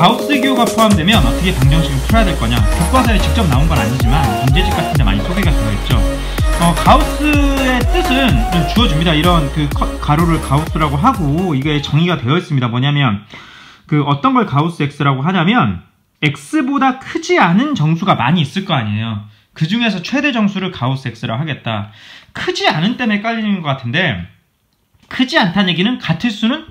가우스 기호가 포함되면 어떻게 방정식을 풀어야 될 거냐. 교과서에 직접 나온 건 아니지만 문제집 같은 데 많이 소개가 되어 있죠. 가우스의 뜻은 주어집니다. 이런 그 가로를 가우스라고 하고 이게 정의가 되어 있습니다. 뭐냐면 그 어떤 걸 가우스 x라고 하냐면 x보다 크지 않은 정수가 많이 있을 거 아니에요. 그 중에서 최대 정수를 가우스 x라고 하겠다. 크지 않은 때문에 헷갈리는 것 같은데, 크지 않다는 얘기는 같을 수는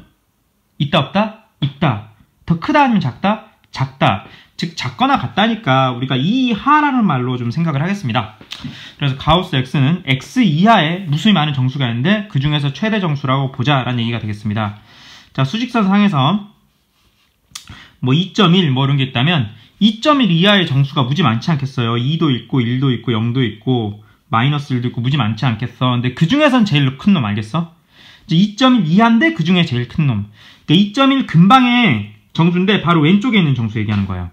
있다 없다? 있다. 더 크다 아니면 작다? 작다. 즉 작거나 같다니까 우리가 이하라는 말로 좀 생각을 하겠습니다. 그래서 가우스 x는 x 이하에 무수히 많은 정수가 있는데 그 중에서 최대 정수라고 보자라는 얘기가 되겠습니다. 자, 수직선 상에서 뭐 2.1 뭐 이런 게 있다면 2.1 이하의 정수가 무지 많지 않겠어요. 2도 있고 1도 있고 0도 있고 마이너스 1도 있고 무지 많지 않겠어. 근데 그 중에선 제일 큰 놈 알겠어? 2.1 이하인데 그 중에 제일 큰 놈. 그러니까 2.1 근방의 정수인데 바로 왼쪽에 있는 정수 얘기하는 거예요.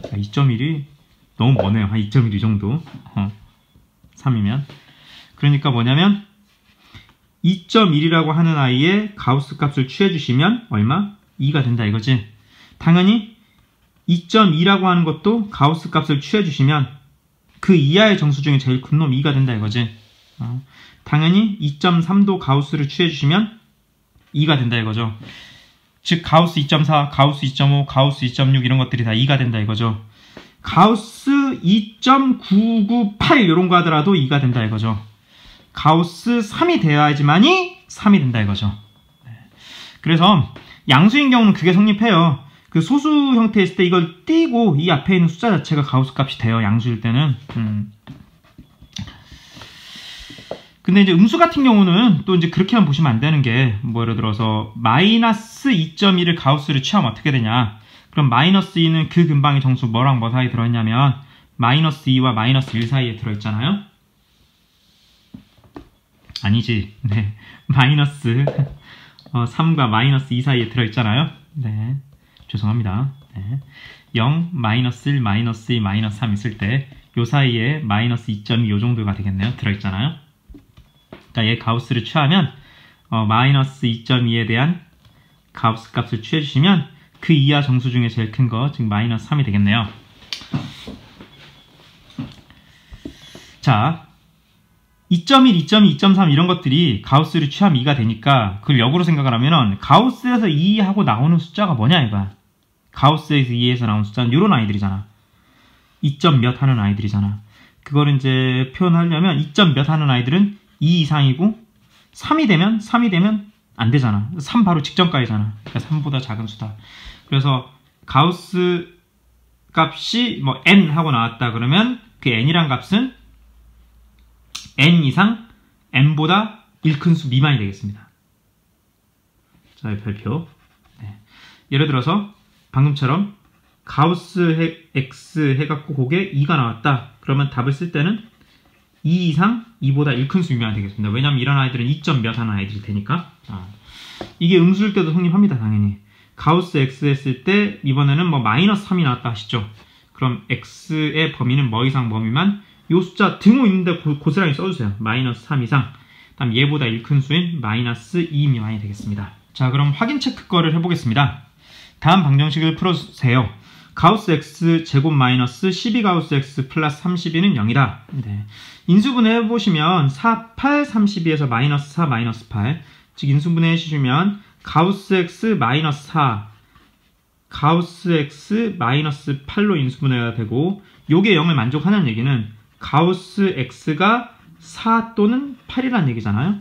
2.1이 너무 머네요. 한 2.1 이 정도. 3이면. 그러니까 뭐냐면 2.1이라고 하는 아이의 가우스 값을 취해주시면 얼마? 2가 된다 이거지. 당연히 2.2라고 하는 것도 가우스 값을 취해주시면 그 이하의 정수 중에 제일 큰 놈 2가 된다 이거지. 당연히 2.3도 가우스를 취해주시면 2가 된다 이거죠. 즉 가우스 2.4, 가우스 2.5, 가우스 2.6 이런 것들이 다 2가 된다 이거죠. 가우스 2.998 이런 거 하더라도 2가 된다 이거죠. 가우스 3이 되어야지만이 3이 된다 이거죠. 그래서 양수인 경우는 그게 성립해요. 그 소수 형태에 있을 때 이걸 띄고 이 앞에 있는 숫자 자체가 가우스 값이 돼요. 양수일 때는. 근데 이제 음수 같은 경우는 또 이제 그렇게만 보시면 안 되는 게, 뭐 예를 들어서 마이너스 2.1을 가우스를 취하면 어떻게 되냐. 그럼 마이너스 2는 그 근방의 정수 뭐랑 뭐 사이에 들어있냐면 마이너스 2와 마이너스 1 사이에 들어있잖아요. 아니지. 네. 마이너스 3과 마이너스 2 사이에 들어있잖아요. 네. 죄송합니다. 네. 0, 마이너스 1, 마이너스 2, 마이너스 3 있을 때 요 사이에 마이너스 2.2 요 정도가 되겠네요. 들어있잖아요. 그러니까 얘 가우스를 취하면 마이너스 2.2에 대한 가우스 값을 취해주시면 그 이하 정수 중에 제일 큰 거, 즉 마이너스 3이 되겠네요. 자, 2.1, 2.2, 2.3 이런 것들이 가우스를 취하면 2가 되니까 그걸 역으로 생각을 하면은 가우스에서 2 하고 나오는 숫자가 뭐냐 이거야. 가우스에서 2에서 나오는 숫자는 이런 아이들이잖아. 2점 몇 하는 아이들이잖아. 그걸 이제 표현하려면 2점 몇 하는 아이들은 2 이상이고 3이 되면 안 되잖아. 3 바로 직전까지잖아. 그러니까 3보다 작은 수다. 그래서 가우스 값이 뭐 n 하고 나왔다 그러면 그 n이란 값은 n 이상 n보다 1 큰 수 미만이 되겠습니다. 자, 별표. 네. 예를 들어서 방금처럼 가우스 x 해갖고 그게 2가 나왔다. 그러면 답을 쓸 때는 2 이상 2보다 1 큰 수 미만이 되겠습니다. 왜냐면 이런 아이들은 2점 몇 하는 아이들이 되니까. 이게 음수일 때도 성립합니다. 당연히. 가우스 x 했을 때 이번에는 뭐 마이너스 3이 나왔다 하시죠. 그럼 x의 범위는 뭐 이상 뭐 미만? 요 숫자 등호 있는데 고스란히 써주세요. 마이너스 3 이상. 다음 얘보다 1 큰 수인 마이너스 2 미만이 되겠습니다. 자, 그럼 확인 체크 거를 해보겠습니다. 다음 방정식을 풀어주세요. 가우스 x 제곱 마이너스 12가우스 x 플러스 32는 0이다. 네. 인수분해 해보시면 4, 8, 32에서 마이너스 4, 마이너스 8. 즉 인수분해 해주시면 가우스 x 마이너스 4, 가우스 x 마이너스 8로 인수분해가 되고, 요게 0을 만족하는 얘기는 가우스 x가 4 또는 8이라는 얘기잖아요.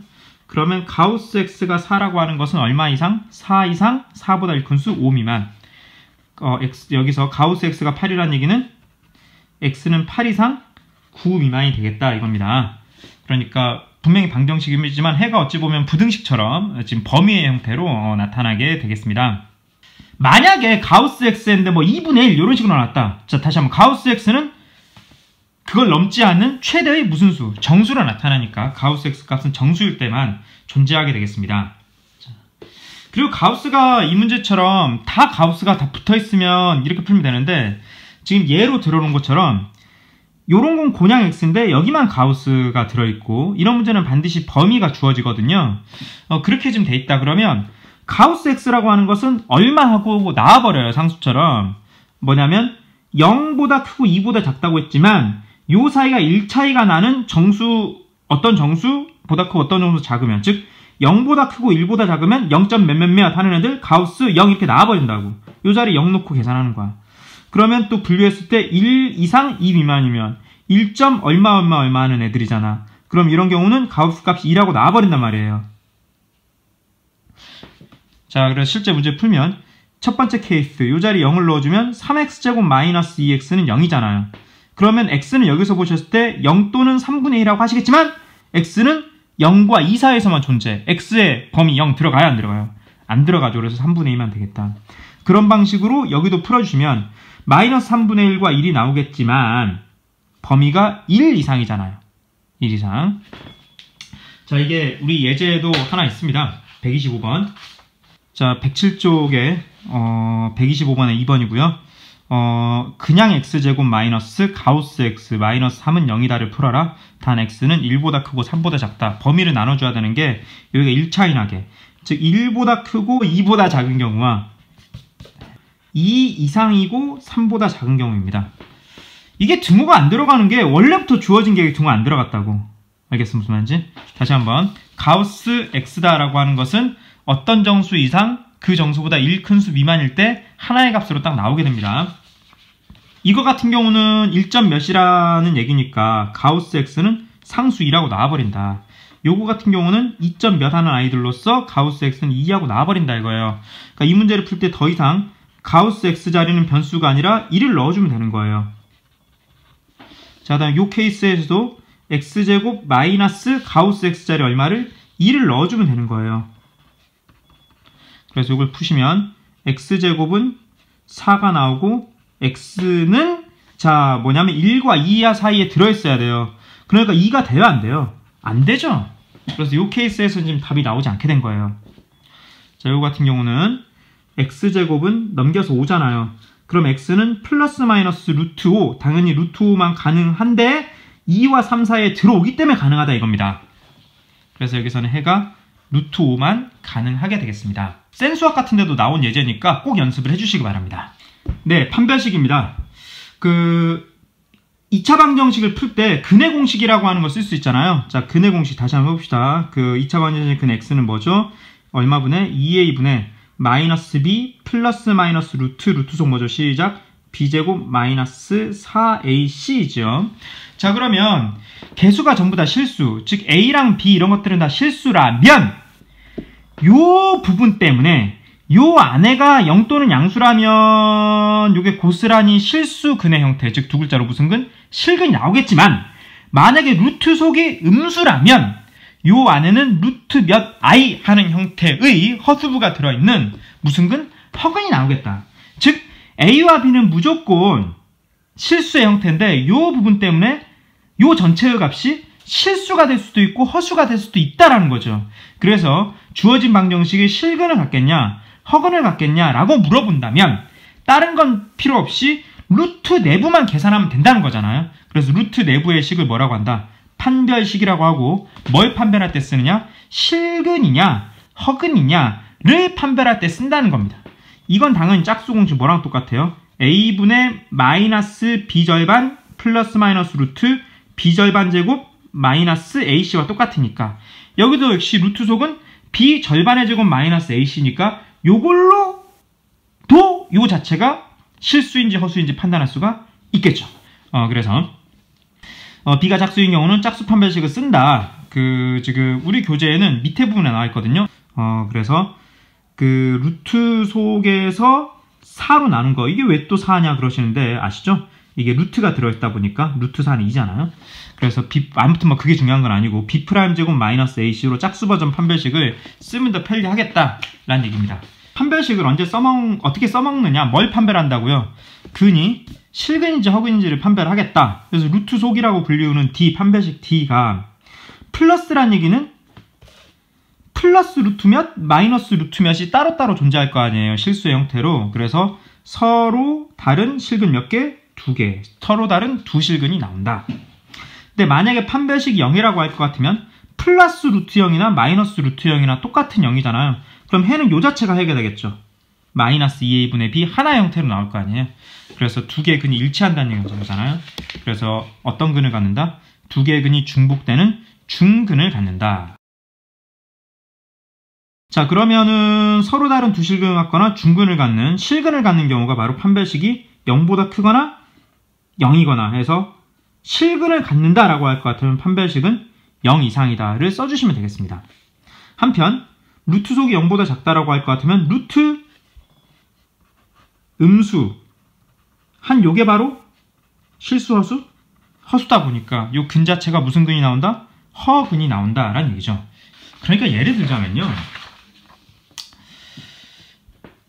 그러면 가우스 x가 4라고 하는 것은 얼마 이상? 4 이상 4보다 1 큰 수 5 미만. 여기서 가우스 x가 8이라는 얘기는 x는 8 이상 9 미만이 되겠다 이겁니다. 그러니까 분명히 방정식이지만 해가 어찌 보면 부등식처럼 지금 범위의 형태로 나타나게 되겠습니다. 만약에 가우스 x인데 뭐 2분의 1 이런 식으로 나왔다. 자, 다시 한번 가우스 x는 그걸 넘지 않는 최대의 무슨 수, 정수로 나타나니까 가우스 x 값은 정수일 때만 존재하게 되겠습니다. 자, 그리고 가우스가 이 문제처럼 다 가우스가 다 붙어있으면 이렇게 풀면 되는데, 지금 예로 들어오는 것처럼 요런 건 곤양 x인데 여기만 가우스가 들어있고, 이런 문제는 반드시 범위가 주어지거든요. 그렇게 좀 돼 있다 그러면 가우스 x라고 하는 것은 얼마 하고 나와버려요. 상수처럼. 뭐냐면 0보다 크고 2보다 작다고 했지만 요 사이가 1차이가 나는 정수, 어떤 정수보다 크고 어떤 정수 작으면, 즉 0보다 크고 1보다 작으면 0. 몇몇몇 하는 애들 가우스 0 이렇게 나와버린다고. 요 자리 0 놓고 계산하는 거야. 그러면 또 분류했을 때 1 이상 2 미만이면 1. 얼마 하는 애들이잖아. 그럼 이런 경우는 가우스 값이 2라고 나와버린단 말이에요. 자, 그래서 실제 문제 풀면 첫 번째 케이스 요 자리 0을 넣어주면 3x제곱 마이너스 2x는 0이잖아요. 그러면 x는 여기서 보셨을 때 0 또는 3분의 1이라고 하시겠지만 x는 0과 2 사이에서만 존재. x의 범위 0 들어가요? 안 들어가요? 안 들어가죠. 그래서 3분의 2만 되겠다. 그런 방식으로 여기도 풀어주시면 마이너스 3분의 1과 1이 나오겠지만 범위가 1 이상이잖아요. 1 이상. 자, 이게 우리 예제도 하나 있습니다. 125번. 자, 107쪽에 125번에 2번이고요. 그냥 x제곱 마이너스 가우스 x 마이너스 3은 0이다를 풀어라. 단 x는 1보다 크고 3보다 작다. 범위를 나눠줘야 되는 게 여기가 1차이 나게. 즉 1보다 크고 2보다 작은 경우와 2 이상이고 3보다 작은 경우입니다. 이게 등호가 안 들어가는 게 원래부터 주어진 게 등호 안 들어갔다고. 알겠어? 무슨 말인지? 다시 한번. 가우스 x다라고 하는 것은 어떤 정수 이상 그 정수보다 1 큰 수 미만일 때 하나의 값으로 딱 나오게 됩니다. 이거 같은 경우는 1. 몇이라는 얘기니까 가우스 x는 상수 2라고 나와버린다. 요거 같은 경우는 2. 몇 하는 아이들로서 가우스 x는 2하고 나와버린다 이거예요. 그러니까 이 문제를 풀 때 더 이상 가우스 x 자리는 변수가 아니라 1을 넣어주면 되는 거예요. 자, 다음 요 케이스에서도 x제곱 마이너스 가우스 x 자리 얼마를 2를 넣어주면 되는 거예요. 그래서 이걸 푸시면 x제곱은 4가 나오고 x는 자 뭐냐면 1과 2 사이에 들어있어야 돼요. 그러니까 2가 돼요? 안 돼요? 안 되죠. 그래서 이 케이스에서 지금 답이 나오지 않게 된 거예요. 자, 이거 같은 경우는 x제곱은 넘겨서 5잖아요. 그럼 x는 플러스 마이너스 루트 5, 당연히 루트 5만 가능한데 2와 3 사이에 들어오기 때문에 가능하다 이겁니다. 그래서 여기서는 해가 루트 5만 가능하게 되겠습니다. 센수학 같은 데도 나온 예제니까 꼭 연습을 해주시기 바랍니다. 네, 판별식입니다. 2차 방정식을 풀 때 근의 공식이라고 하는 걸 쓸 수 있잖아요. 자, 근의 공식 다시 한번 해봅시다. 2차 방정식 근 x는 뭐죠? 얼마분의 2a분의 마이너스 b 플러스 마이너스 루트속 뭐죠? 시작. b제곱 마이너스 4ac죠. 자, 그러면 개수가 전부 다 실수, 즉 a랑 b 이런 것들은 다 실수라면 요 부분 때문에 요 안에가 0 또는 양수라면 요게 고스란히 실수 근의 형태, 즉 두 글자로 무슨 근? 실근이 나오겠지만 만약에 루트 속이 음수라면 요 안에는 루트 몇 i 하는 형태의 허수부가 들어있는 무슨 근? 허근이 나오겠다. 즉 a와 b는 무조건 실수의 형태인데 요 부분 때문에 요 전체의 값이 실수가 될 수도 있고 허수가 될 수도 있다라는 거죠. 그래서 주어진 방정식이 실근을 갖겠냐 허근을 갖겠냐 라고 물어본다면 다른 건 필요 없이 루트 내부만 계산하면 된다는 거잖아요. 그래서 루트 내부의 식을 뭐라고 한다? 판별식이라고 하고 뭘 판별할 때 쓰느냐? 실근이냐 허근이냐를 판별할 때 쓴다는 겁니다. 이건 당연히 짝수 공식 뭐랑 똑같아요? a분의 마이너스 b절반 플러스 마이너스 루트 b절반 제곱 마이너스 ac와 똑같으니까 여기도 역시 루트 속은 b절반의 제곱 마이너스 ac니까 요걸로 도 요 자체가 실수인지 허수인지 판단할 수가 있겠죠. 그래서 b가 짝수인 경우는 짝수 판별식을 쓴다. 지금 우리 교재에는 밑에 부분에 나와 있거든요. 그래서 루트 속에서 4로 나눈 거 이게 왜 또 4냐 그러시는데 아시죠? 이게 루트가 들어있다 보니까 루트 4는 2잖아요. 그래서 아무튼 뭐 그게 중요한 건 아니고 b' 제곱 마이너스 ac로 짝수 버전 판별식을 쓰면 더 편리하겠다라는 얘기입니다. 판별식을 어떻게 써먹느냐, 뭘 판별한다고요? 근이 실근인지 허근인지를 판별하겠다. 그래서 루트 속이라고 불리우는 D 판별식 D가 플러스란 얘기는 플러스 루트 몇, 마이너스 루트 몇이 따로따로 존재할 거 아니에요. 실수의 형태로. 그래서 서로 다른 실근 몇 개? 2개. 서로 다른 두 실근이 나온다. 근데 만약에 판별식이 0이라고 할 것 같으면 플러스 루트 0이나 마이너스 루트 0이나 똑같은 0이잖아요. 그럼 해는 요 자체가 해가 되겠죠. 마이너스 2a분의 b 하나의 형태로 나올 거 아니에요. 그래서 두 개의 근이 일치한다는 얘기잖아요. 그래서 어떤 근을 갖는다? 두 개의 근이 중복되는 중근을 갖는다. 자, 그러면은 서로 다른 두 실근을 갖거나 중근을 갖는 실근을 갖는 경우가 바로 판별식이 0보다 크거나 0이거나 해서 실근을 갖는다라고 할 것 같으면 판별식은 0 이상이다를 써주시면 되겠습니다. 한편 루트 속이 0보다 작다라고 할 것 같으면 루트 음수 한 요게 바로 실수 허수? 허수다 보니까 요 근 자체가 무슨 근이 나온다? 허근이 나온다라는 얘기죠. 그러니까 예를 들자면요.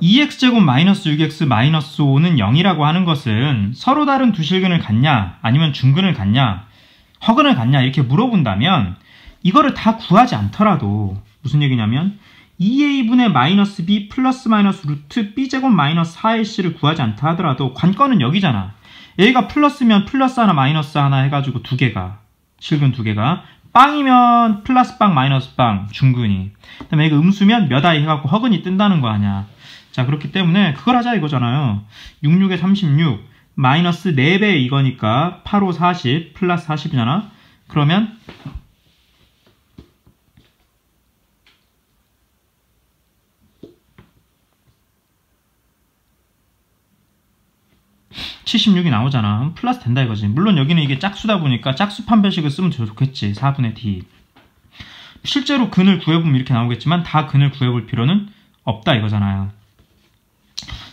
2x제곱 마이너스 6x 마이너스 5는 0이라고 하는 것은 서로 다른 두 실근을 갖냐 아니면 중근을 갖냐 허근을 갖냐 이렇게 물어본다면 이거를 다 구하지 않더라도 무슨 얘기냐면 2a분의 마이너스 b 플러스 마이너스 루트 b제곱 마이너스 4ac를 구하지 않다 하더라도 관건은 여기잖아. 얘가 플러스면 플러스 하나 마이너스 하나 해가지고 두 개가 실근 두 개가 빵이면 플러스 빵 마이너스 빵 중근이 그 다음에 얘가 음수면 몇 i 해갖고 허근이 뜬다는 거 아니야. 자, 그렇기 때문에 그걸 하자 이거잖아요. 66에 36 마이너스 4배 이거니까 8, 5, 40 플러스 40이잖아. 그러면 76이 나오잖아. 플러스 된다 이거지. 물론 여기는 이게 짝수다 보니까 짝수 판별식을 쓰면 더 좋겠지. 4분의 d. 실제로 근을 구해보면 이렇게 나오겠지만 다 근을 구해볼 필요는 없다 이거잖아요.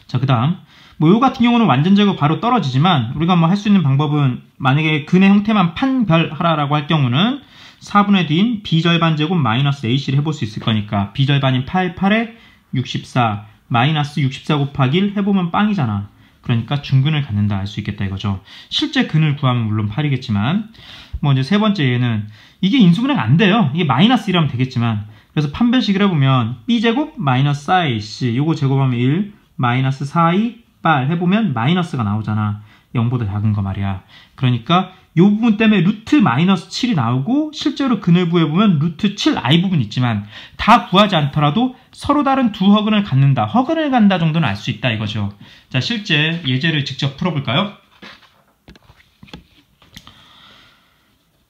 자, 그 다음 뭐 요 같은 경우는 완전 제거 바로 떨어지지만 우리가 뭐 할 수 있는 방법은 만약에 근의 형태만 판별하라고 할 경우는 4분의 d인 b절반 제곱 마이너스 ac를 해볼 수 있을 거니까 b절반인 8, 8에 64 마이너스 64 곱하기 1 해보면 빵이잖아. 그러니까 중근을 갖는다 알 수 있겠다 이거죠. 실제 근을 구하면 물론 8이겠지만 뭐 이제 세 번째 얘는 이게 인수분해가 안 돼요. 이게 마이너스 1하면 되겠지만 그래서 판별식을 해보면 b제곱 마이너스 4ac 요거 제곱하면 1 마이너스 4i 빨 해보면 마이너스가 나오잖아. 0보다 작은 거 말이야. 그러니까 이 부분 때문에 루트 마이너스 7이 나오고 실제로 근을 구해보면 루트 7i 부분 있지만 다 구하지 않더라도 서로 다른 두 허근을 갖는다. 허근을 갖는다 정도는 알 수 있다 이거죠. 자, 실제 예제를 직접 풀어볼까요?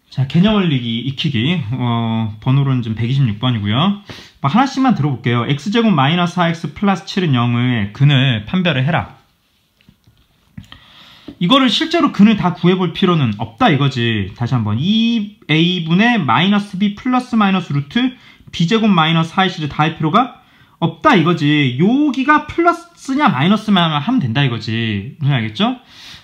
자, 개념원리 익히기 번호로는 지금 126번이고요. 하나씩만 들어볼게요. x제곱 마이너스 4x 플러스 7은 0을 근을 판별을 해라. 이거를 실제로 근을 다 구해볼 필요는 없다 이거지. 다시 한번 2a분의 마이너스 b 플러스 마이너스 루트 b제곱 마이너스 4ac를 다 할 필요가 없다 이거지. 여기가 플러스냐 마이너스만 하면 된다 이거지. 무슨 알겠죠?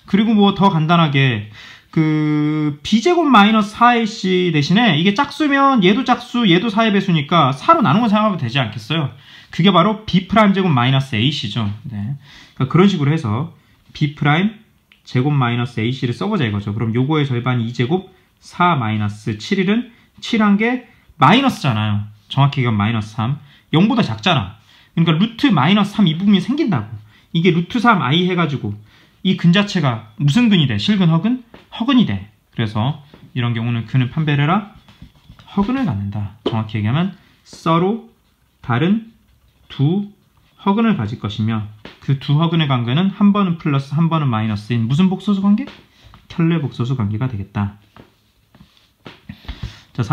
그리고 뭐 더 간단하게 그 b제곱 마이너스 4ac 대신에 이게 짝수면 얘도 짝수 얘도 4의 배수니까 4로 나눈 거 생각하면 되지 않겠어요? 그게 바로 b 프라임 제곱 마이너스 ac죠. 네. 그러니까 그런 식으로 해서 b 프라임 제곱 마이너스 ac를 써보자 이거죠. 그럼 요거의 절반이 2제곱 4 마이너스 7일은 7한 게 마이너스잖아요. 정확히 얘기하면 마이너스 3 0보다 작잖아. 그러니까 루트 마이너스 3 이 부분이 생긴다고. 이게 루트 3i 해가지고 이 근 자체가 무슨 근이 돼? 실근 허근? 허근이 돼. 그래서 이런 경우는 근을 판별해라. 허근을 갖는다. 정확히 얘기하면 서로 다른 두 허근을 가질 것이며 그 두 허근의 관계는 한 번은 플러스 한 번은 마이너스인 무슨 복소수 관계? 켤레 복소수 관계가 되겠다. 자,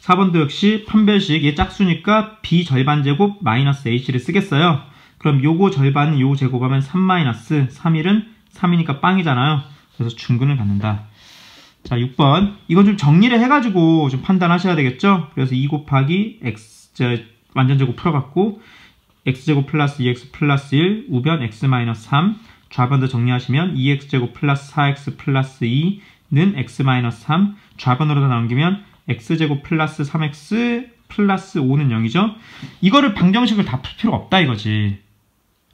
4번도 역시 판별식 얘 짝수니까 b 절반 제곱 마이너스 ac를 쓰겠어요. 그럼 요거 절반은 요 제곱하면 3 마이너스 3일은 3이니까 빵이잖아요. 그래서 중근을 갖는다. 자, 6번 이건 좀 정리를 해가지고 좀 판단하셔야 되겠죠. 그래서 2 곱하기 x 완전 제곱 풀어갖고 x제곱 플러스 2x 플러스 1 우변 x 마이너스 3 좌변도 정리하시면 2x제곱 플러스 4x 플러스 2는 x 마이너스 3 좌변으로 다 넘기면 x제곱 플러스 3x 플러스 5는 0이죠. 이거를 방정식을 다 풀 필요가 없다 이거지.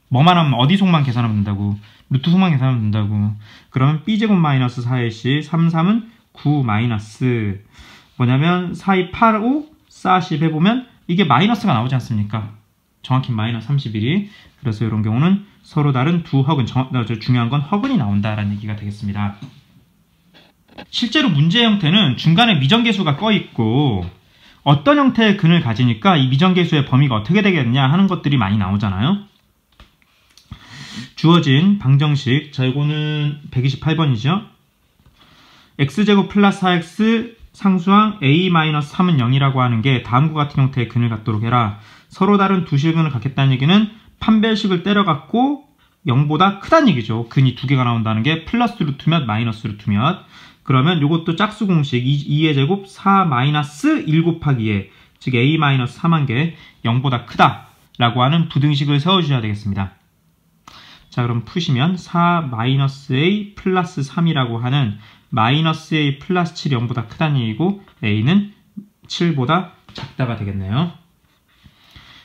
뭐만 하면 어디 속만 계산하면 된다고. 루트 속만 계산하면 된다고. 그러면 b제곱 마이너스 4ac 3, 3은 9 마이너스 뭐냐면 4, 2, 8, 5 40 해보면 이게 마이너스가 나오지 않습니까? 정확히 마이너스 31이. 그래서 이런 경우는 서로 다른 두 허근, 중요한 건 허근이 나온다라는 얘기가 되겠습니다. 실제로 문제 형태는 중간에 미정계수가 꺼있고 어떤 형태의 근을 가지니까 이 미정계수의 범위가 어떻게 되겠냐 하는 것들이 많이 나오잖아요. 주어진 방정식, 자 이거는 128번이죠. x제곱 플러스 4x 상수항 a-3은 0이라고 하는 게 다음과 같은 형태의 근을 갖도록 해라. 서로 다른 두 실근을 갖겠다는 얘기는 판별식을 때려갖고 0보다 크다는 얘기죠. 근이 두 개가 나온다는 게 플러스 루트 몇 마이너스 루트 몇. 그러면 이것도 짝수 공식 2의 제곱 4 마이너스 1 곱하기 2, 즉 a 마이너스 3한 게 0보다 크다 라고 하는 부등식을 세워주셔야 되겠습니다. 자 그럼 푸시면 4 마이너스 a 플러스 3이라고 하는 마이너스 a 플러스 7이 0보다 크다는 얘기고 a는 7보다 작다가 되겠네요.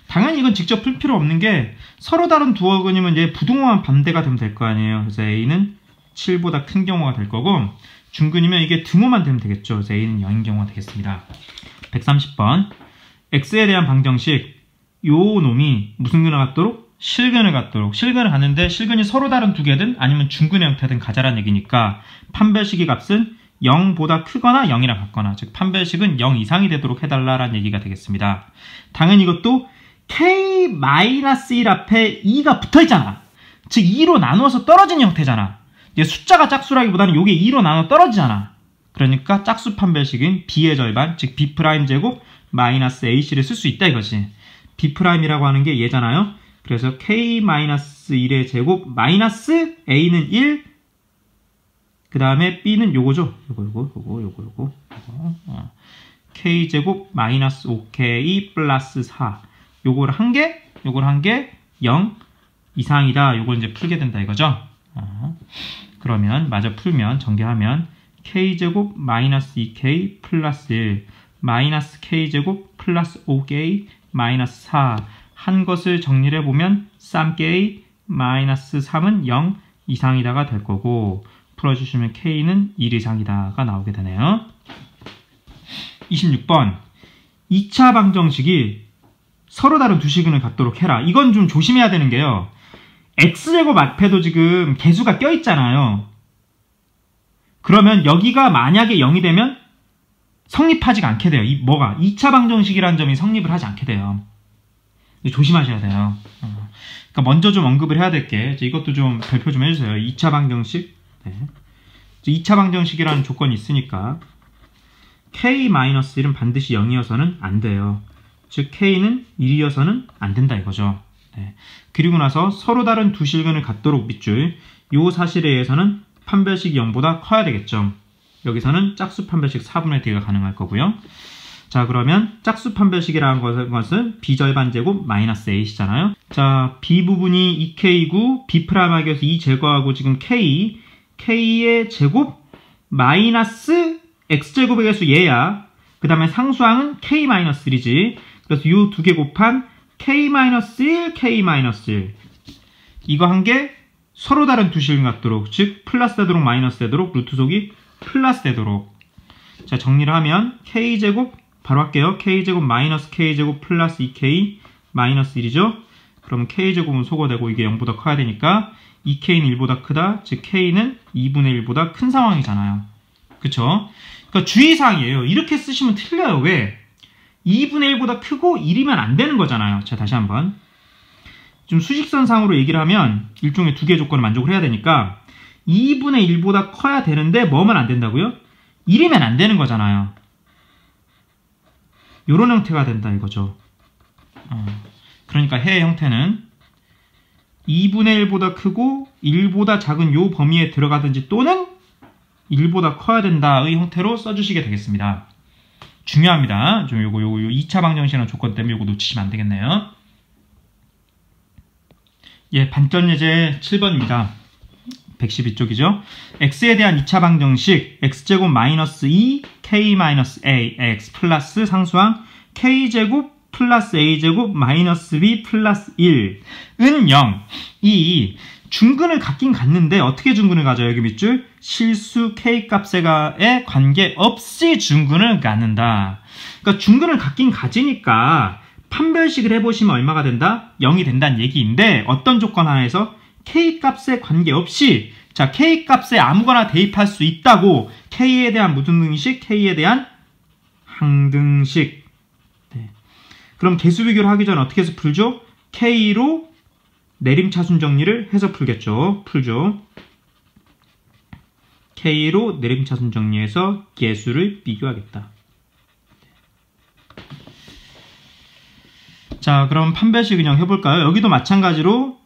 당연히 이건 직접 풀 필요 없는 게 서로 다른 두 어근이면 이제 부등호만 반대가 되면 될 거 아니에요. 그래서 a는 7보다 큰 경우가 될 거고 중근이면 이게 등호만 되면 되겠죠. 그래서 a는 0인 경우가 되겠습니다. 130번 x에 대한 방정식 요 놈이 무슨 근을 갖도록? 실근을 갖도록. 실근을 갖는데 실근이 서로 다른 두 개든 아니면 중근의 형태든 가자라는 얘기니까 판별식의 값은 0보다 크거나 0이랑 같거나 즉 판별식은 0 이상이 되도록 해달라라는 얘기가 되겠습니다. 당연히 이것도 k-1 앞에 2가 붙어있잖아. 즉 2로 나누어서 떨어진 형태잖아. 이제 숫자가 짝수라기보다는 이게 2로 나눠 떨어지잖아. 그러니까 짝수 판별식인 b의 절반 즉 b'제곱 마이너스 ac를 쓸 수 있다 이거지. b'이라고 하는 게 얘잖아요. 그래서 k-1의 제곱 마이너스 a는 1 그 다음에 b는 요거죠. 요거 k제곱 마이너스 5k 플러스 4 요걸 한 개, 요걸 한 개 0 이상이다. 요걸 이제 풀게 된다 이거죠. 그러면 마저 풀면 전개하면 k제곱 마이너스 2k 플러스 1 마이너스 k제곱 플러스 5k 마이너스 4 한 것을 정리를 해보면 3k 마이너스 3은 0 이상이다가 될 거고 풀어주시면 k는 1 이상이다가 나오게 되네요. 26번 2차 방정식이 서로 다른 두 식근을 갖도록 해라. 이건 좀 조심해야 되는 게요. x제곱 앞에도 지금 개수가 껴있잖아요. 그러면 여기가 만약에 0이 되면 성립하지가 않게 돼요. 뭐가? 2차 방정식이라는 점이 성립을 하지 않게 돼요. 조심하셔야 돼요. 그러니까 먼저 좀 언급을 해야 될 게 이것도 좀 발표 좀 해주세요. 2차 방정식. 네. 2차 방정식이라는 조건이 있으니까 k-1은 반드시 0이어서는 안 돼요. 즉 k는 1이어서는 안 된다 이거죠. 네. 그리고 나서 서로 다른 두 실근을 갖도록 밑줄 요 사실에 의해서는 판별식이 0보다 커야 되겠죠. 여기서는 짝수 판별식 4분의 D가 가능할 거고요. 자 그러면 짝수 판별식이라는 것은 b절반 제곱 마이너스 a시잖아요. 자 b 부분이 2k이고 b'하기 위해서 2 제거하고 지금 k의 제곱 마이너스 x제곱의 개수 얘야. 그 다음에 상수항은 k-1이지. 그래서 이 두 개 곱한 k-1, k-1 이거 한 개 서로 다른 두 실근 같도록 즉 플러스 되도록 마이너스 되도록 루트 속이 플러스 되도록. 자 정리를 하면 k제곱 바로 할게요. k제곱 마이너스 k제곱 플러스 2k 마이너스 1이죠. 그러면 k제곱은 소거되고 이게 0보다 커야 되니까 2k는 1보다 크다. 즉 k는 2분의 1보다 큰 상황이잖아요. 그쵸? 그러니까 주의사항이에요. 이렇게 쓰시면 틀려요. 왜? 2분의 1보다 크고 1이면 안 되는 거잖아요. 자 다시 한번 좀 수직선상으로 얘기를 하면 일종의 두 개의 조건을 만족을 해야 되니까 2분의 1보다 커야 되는데 뭐면 안 된다고요? 1이면 안 되는 거잖아요. 요런 형태가 된다 이거죠. 그러니까 해의 형태는 2분의 1보다 크고 1보다 작은 요 범위에 들어가든지 또는 1보다 커야 된다의 형태로 써주시게 되겠습니다. 중요합니다. 좀 요거 2차 방정식이라는 조건 때문에 요거 놓치시면 안 되겠네요. 예, 반전 예제 7번입니다. 112쪽이죠. x에 대한 2차 방정식 x제곱 마이너스 2 k 마이너스 a x 플러스 상수항 k제곱 플러스 a제곱 마이너스 b 플러스 1은 0. 이 중근을 갖긴 갖는데 어떻게 중근을 가져요? 여기 밑줄 실수 k값에 관계없이 중근을 갖는다. 그러니까 중근을 갖긴 가지니까 판별식을 해보시면 얼마가 된다? 0이 된다는 얘기인데 어떤 조건 하나에서 k값에 관계없이 자 k값에 아무거나 대입할 수 있다고 k에 대한 무등식, k에 대한 항등식 그럼 개수 비교를 하기 전에 어떻게 해서 풀죠? K로 내림차순 정리를 해서 풀겠죠. 풀죠. K로 내림차순 정리해서 개수를 비교하겠다. 자, 그럼 판별식 그냥 해볼까요? 여기도 마찬가지로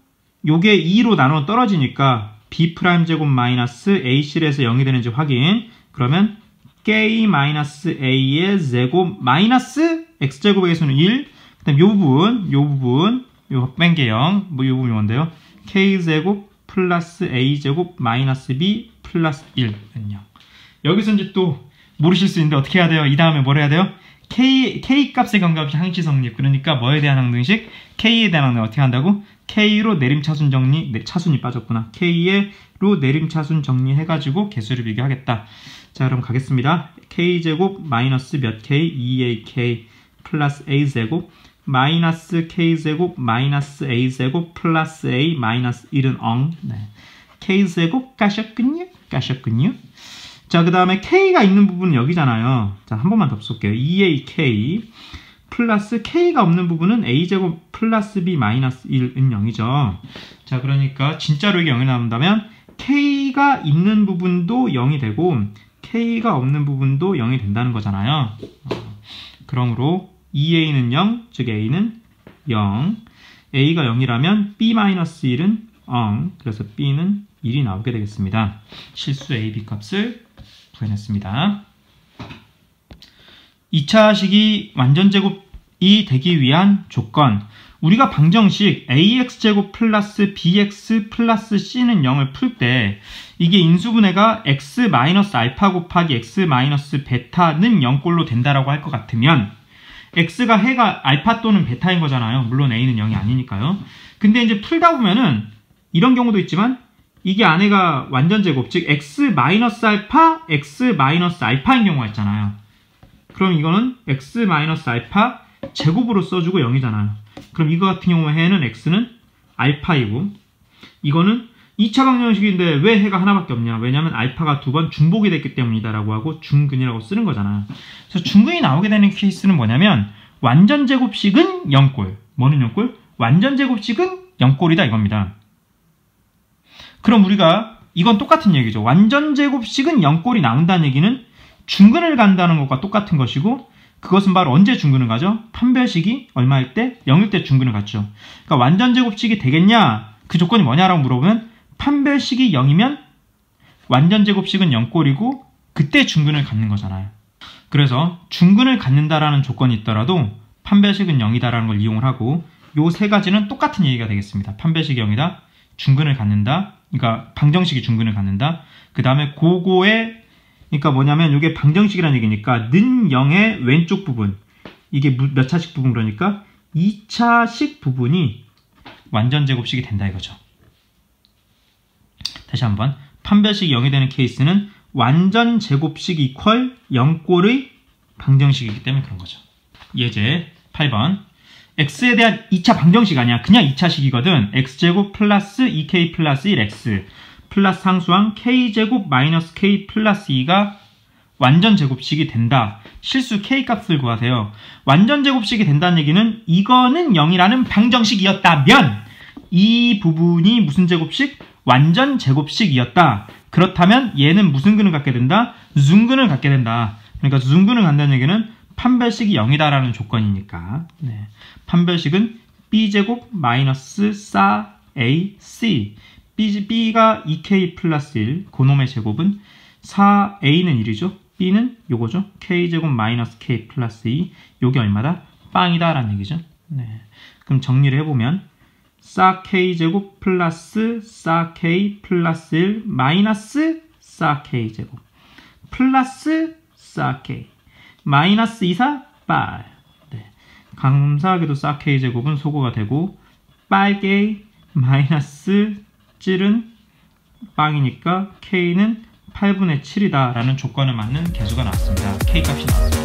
요게 2로 나눠 떨어지니까 B'제곱 마이너스 A실에서 0이 되는지 확인. 그러면 K-A의 제곱 마이너스 X제곱의 개수는 1. 그 다음 요 부분, 요 뺀 게 0. 뭐 요 부분이 뭔데요? K제곱 플러스 A제곱 마이너스 B 플러스 1은 0. 여기서 이제 또 모르실 수 있는데 어떻게 해야 돼요? 이 다음에 뭘 해야 돼요? K 값의 경값이 항시 성립. 그러니까 뭐에 대한 항등식? K에 대한 항등 어떻게 한다고? K로 내림차순 정리, 차순이 빠졌구나. K로 내림차순 정리해가지고 개수를 비교하겠다. 자, 그럼 가겠습니다. K제곱 마이너스 몇 K? 2AK 플러스 A제곱 마이너스 K제곱 마이너스 A제곱 플러스 A 마이너스 1은 네. K제곱 까셨군요. 자, 그 다음에 K가 있는 부분은 여기잖아요. 자, 한 번만 더 써볼게요. 2AK 플러스 K가 없는 부분은 A제곱 플러스 B 마이너스 1은 0이죠. 자, 그러니까 진짜로 이게 0이 나온다면 K가 있는 부분도 0이 되고 K가 없는 부분도 0이 된다는 거잖아요. 그러므로 2A는 0, 즉 A는 0. A가 0이라면 B-1은 0. 그래서 B는 1이 나오게 되겠습니다. 실수 A, B 값을 구해냈습니다. 2차 식이 완전제곱이 되기 위한 조건. 우리가 방정식 AX제곱 플러스 BX 플러스 C는 0을 풀 때 이게 인수분해가 X-알파 곱하기 X-베타는 0꼴로 된다라고 할 것 같으면 X가 해가 알파 또는 베타인 거잖아요. 물론 A는 0이 아니니까요. 근데 이제 풀다 보면은 이런 경우도 있지만 이게 안에가 완전제곱, 즉 X-알파, X-알파인 경우가 있잖아요. 그럼 이거는 X-알파 제곱으로 써주고 0이잖아요. 그럼 이거 같은 경우에는 X는 알파이고 이거는 2차 방정식인데 왜 해가 하나밖에 없냐? 왜냐면 알파가 2번 중복이 됐기 때문이다 라고 하고 중근이라고 쓰는 거잖아요. 그래서 중근이 나오게 되는 케이스는 뭐냐면 완전제곱식은 0꼴. 뭐는 0꼴? 완전제곱식은 0꼴이다 이겁니다. 그럼 우리가 이건 똑같은 얘기죠. 완전제곱식은 0꼴이 나온다는 얘기는 중근을 간다는 것과 똑같은 것이고 그것은 바로 언제 중근을 가죠? 판별식이 얼마일 때? 0일 때 중근을 갔죠. 그러니까 완전제곱식이 되겠냐? 그 조건이 뭐냐라고 물어보면 판별식이 0이면 완전제곱식은 0꼴이고 그때 중근을 갖는 거잖아요. 그래서 중근을 갖는다라는 조건이 있더라도 판별식은 0이다라는 걸 이용을 하고 요 세 가지는 똑같은 얘기가 되겠습니다. 판별식이 0이다, 중근을 갖는다, 그러니까 방정식이 중근을 갖는다. 그 다음에 그거에 그러니까 뭐냐면 이게 방정식이라는 얘기니까 는 0의 왼쪽 부분 이게 몇 차식 부분 그러니까 2차식 부분이 완전제곱식이 된다 이거죠. 다시 한번 판별식이 0이 되는 케이스는 완전제곱식 이퀄 0꼴의 방정식이기 때문에 그런 거죠. 예제 8번 x에 대한 2차 방정식 아니야. 그냥 2차식이거든. x제곱 플러스 2k 플러스 1x 플러스 상수항 k제곱 마이너스 k 플러스 2가 완전제곱식이 된다. 실수 k값을 구하세요. 완전제곱식이 된다는 얘기는 이거는 0이라는 방정식이었다면 이 부분이 무슨 제곱식? 완전제곱식이었다. 그렇다면 얘는 무슨 근을 갖게 된다? 중근을 갖게 된다. 그러니까 중근을 갖는다는 얘기는 판별식이 0이다라는 조건이니까 네. 판별식은 b제곱 마이너스 4ac b가 2k 플러스 1 그놈의 제곱은 4a는 1이죠. b는 요거죠. k제곱 마이너스 k 플러스 2 요게 얼마다? 빵이다 라는 얘기죠. 네. 그럼 정리를 해보면 4k제곱 플러스 4k 플러스 1 마이너스 4k제곱 플러스 4k 마이너스 2사 8 네. 감사하게도 4k제곱은 소거가 되고 8k 마이너스 7은 빵이니까 k는 8분의 7이다 라는 조건을 맞는 개수가 나왔습니다. k값이 나왔습니다.